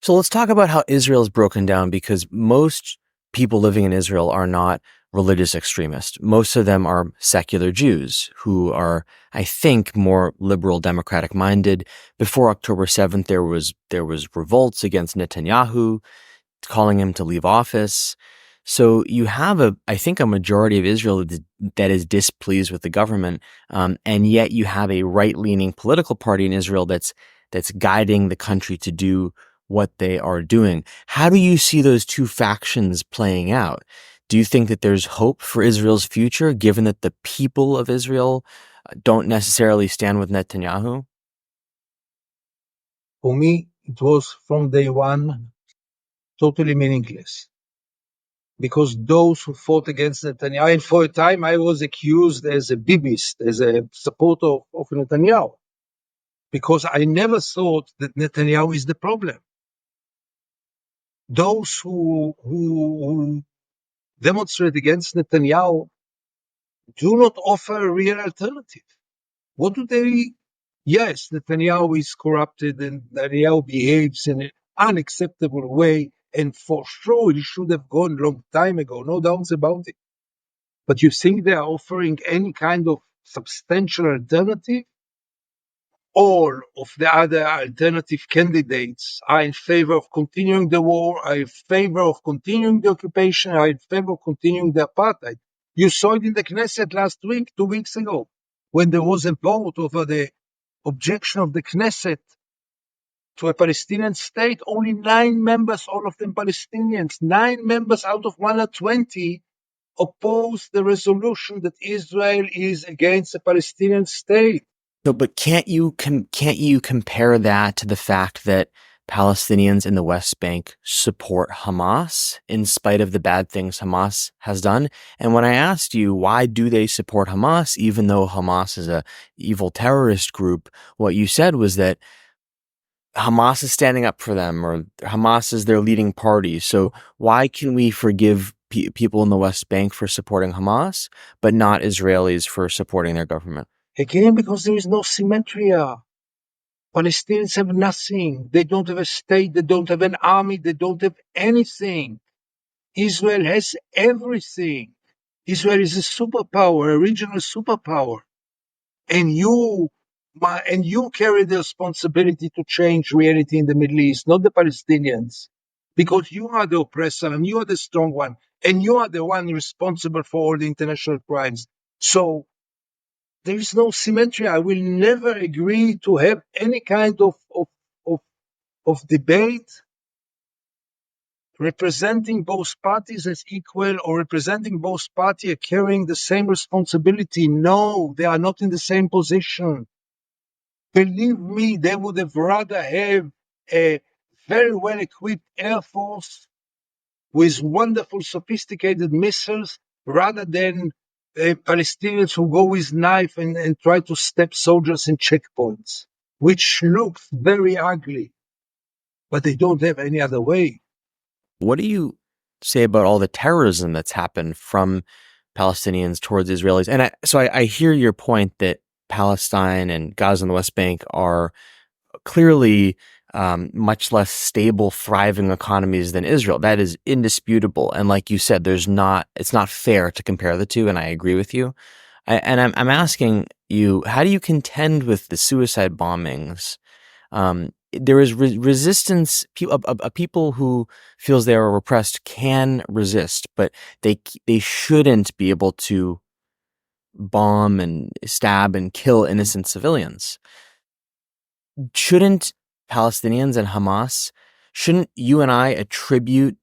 So let's talk about how Israel is broken down because most people living in Israel are not religious extremists. Most of them are secular Jews who are, I think, more liberal democratic minded. Before October 7th, there was revolts against Netanyahu, calling him to leave office. So you have I think a majority of Israel that is displeased with the government, and yet you have a right-leaning political party in Israel that's guiding the country to do what they are doing. How do you see those two factions playing out? Do you think that there's hope for Israel's future, given that the people of Israel don't necessarily stand with Netanyahu? For me, it was from day one totally meaningless because those who fought against Netanyahu, and for a time I was accused as a Bibist, as a supporter of Netanyahu, because I never thought that Netanyahu is the problem. Those who demonstrate against Netanyahu do not offer a real alternative. What do they? Yes, Netanyahu is corrupted and Netanyahu behaves in an unacceptable way, and for sure he should have gone long time ago, no doubts about it. But you think they are offering any kind of substantial alternative? All of the other alternative candidates are in favor of continuing the war, are in favor of continuing the occupation, are in favor of continuing the apartheid. You saw it in the Knesset last week, 2 weeks ago, when there was a vote over the objection of the Knesset to a Palestinian state. Only 9 members, all of them Palestinians, 9 members out of 120 opposed the resolution that Israel is against a Palestinian state. No, but can't you compare that to the fact that Palestinians in the West Bank support Hamas in spite of the bad things Hamas has done? And when I asked you why do they support Hamas, even though Hamas is a evil terrorist group, what you said was that Hamas is standing up for them, or Hamas is their leading party. So why can we forgive people in the West Bank for supporting Hamas, but not Israelis for supporting their government? Again, because there is no symmetry. Palestinians have nothing. They don't have a state. They don't have an army. They don't have anything. Israel has everything. Israel is a superpower, a regional superpower. And you carry the responsibility to change reality in the Middle East, not the Palestinians. Because you are the oppressor and you are the strong one. And you are the one responsible for all the international crimes. So there is no symmetry. I will never agree to have any kind of, of debate representing both parties as equal or representing both parties carrying the same responsibility. No, they are not in the same position. Believe me, they would have rather have a very well equipped air force with wonderful sophisticated missiles rather than Palestinians who go with knife and try to step soldiers in checkpoints, which looks very ugly, but they don't have any other way. What do you say about all the terrorism that's happened from Palestinians towards Israelis? And I hear your point that Palestine and Gaza and the West Bank are clearly much less stable, thriving economies than Israel. That is indisputable. And like you said, it's not fair to compare the two. And I agree with you. I'm asking you, how do you contend with the suicide bombings? There is resistance. A people who feels they are oppressed can resist, but they shouldn't be able to bomb and stab and kill innocent civilians. Shouldn't Palestinians and Hamas, shouldn't you and I attribute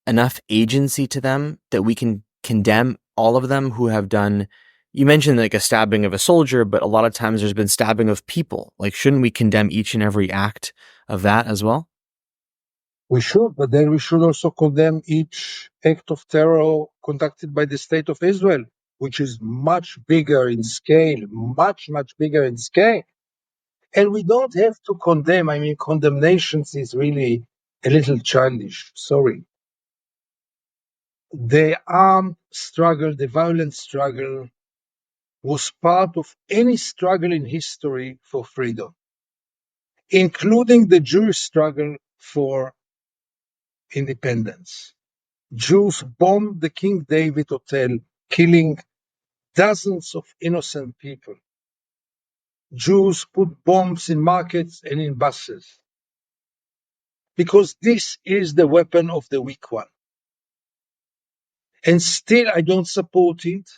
enough agency to them that we can condemn all of them who have done? You mentioned like a stabbing of a soldier, but a lot of times there's been stabbing of people. Like, shouldn't we condemn each and every act of that as well? We should, but then we should also condemn each act of terror conducted by the state of Israel, which is much bigger in scale, much, much bigger in scale. And we don't have to condemn. I mean, condemnations is really a little childish. Sorry. The armed struggle, the violent struggle, was part of any struggle in history for freedom, including the Jewish struggle for independence. Jews bombed the King David Hotel, killing dozens of innocent people. Jews put bombs in markets and in buses. Because this is the weapon of the weak one. And still, I don't support it.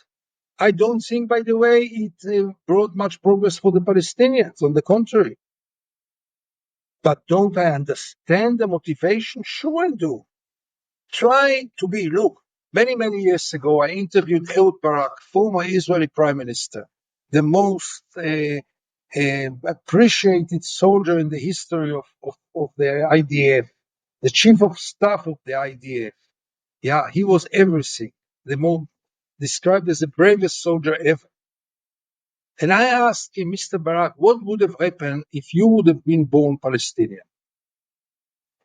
I don't think, by the way, it brought much progress for the Palestinians. On the contrary. But don't I understand the motivation? Sure, I do. Look, many years ago, I interviewed Ehud Barak, former Israeli prime minister, the most appreciated soldier in the history of the IDF, the chief of staff of the IDF. Yeah, he was everything, the most described as the bravest soldier ever. And I asked him, Mr. Barak, what would have happened if you would have been born Palestinian?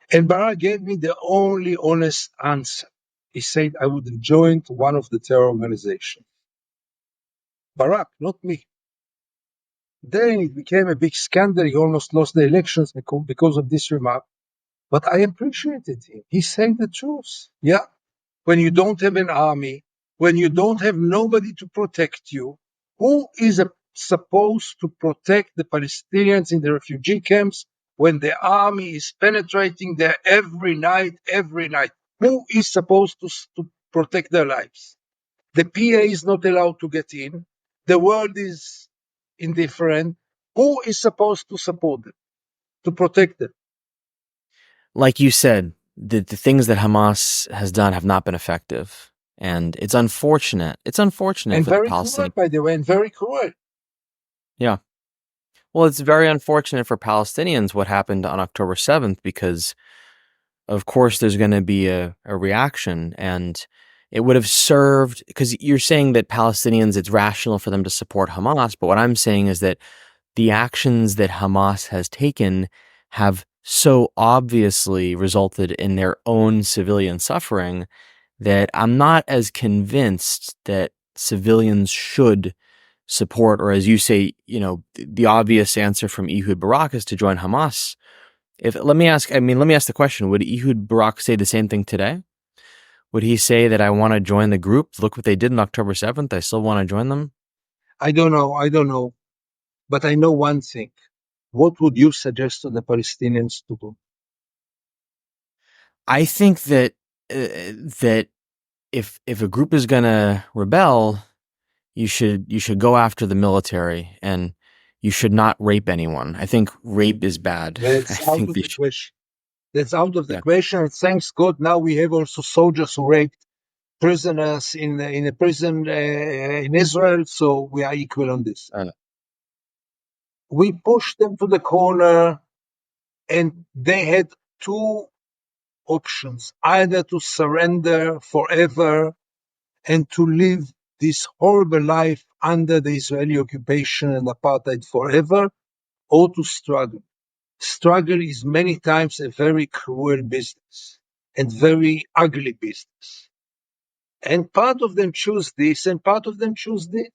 And Barak gave me the only honest answer. He said, I would have joined one of the terror organizations. Barak, not me. Then it became a big scandal. He almost lost the elections because of this remark. But I appreciated him. He said the truth. Yeah. When you don't have an army, when you don't have nobody to protect you, who is supposed to protect the Palestinians in the refugee camps when the army is penetrating there every night? Who is supposed to protect their lives? The PA is not allowed to get in. The world is indifferent. Who is supposed to support them, to protect them? Like you said, the things that Hamas has done have not been effective. And it's unfortunate. It's unfortunate And for the very cruel, Palestinians. by the way, and very cruel. Yeah. Well, it's very unfortunate for Palestinians what happened on October 7th because, of course, there's going to be a reaction. And it would have served, because you're saying that Palestinians, it's rational for them to support Hamas. But what I'm saying is that the actions that Hamas has taken have so obviously resulted in their own civilian suffering that I'm not as convinced that civilians should support, or as you say, the obvious answer from Ehud Barak is to join Hamas. Let me ask the question, would Ehud Barak say the same thing today? Would he say that I want to join the group? Look what they did on October 7th. I still want to join them? I don't know. But I know one thing. What would you suggest to the Palestinians to do? I think that that if a group is going to rebel, you should go after the military and you should not rape anyone. I think rape is bad. That's out of the question. That's out of the question. And thanks God, now we have also soldiers who raped prisoners in a prison in Israel, so we are equal on this. We pushed them to the corner, and they had two options: either to surrender forever and to live this horrible life under the Israeli occupation and apartheid forever, or to struggle. Struggle is many times a very cruel business and very ugly business. And part of them choose this and part of them choose this.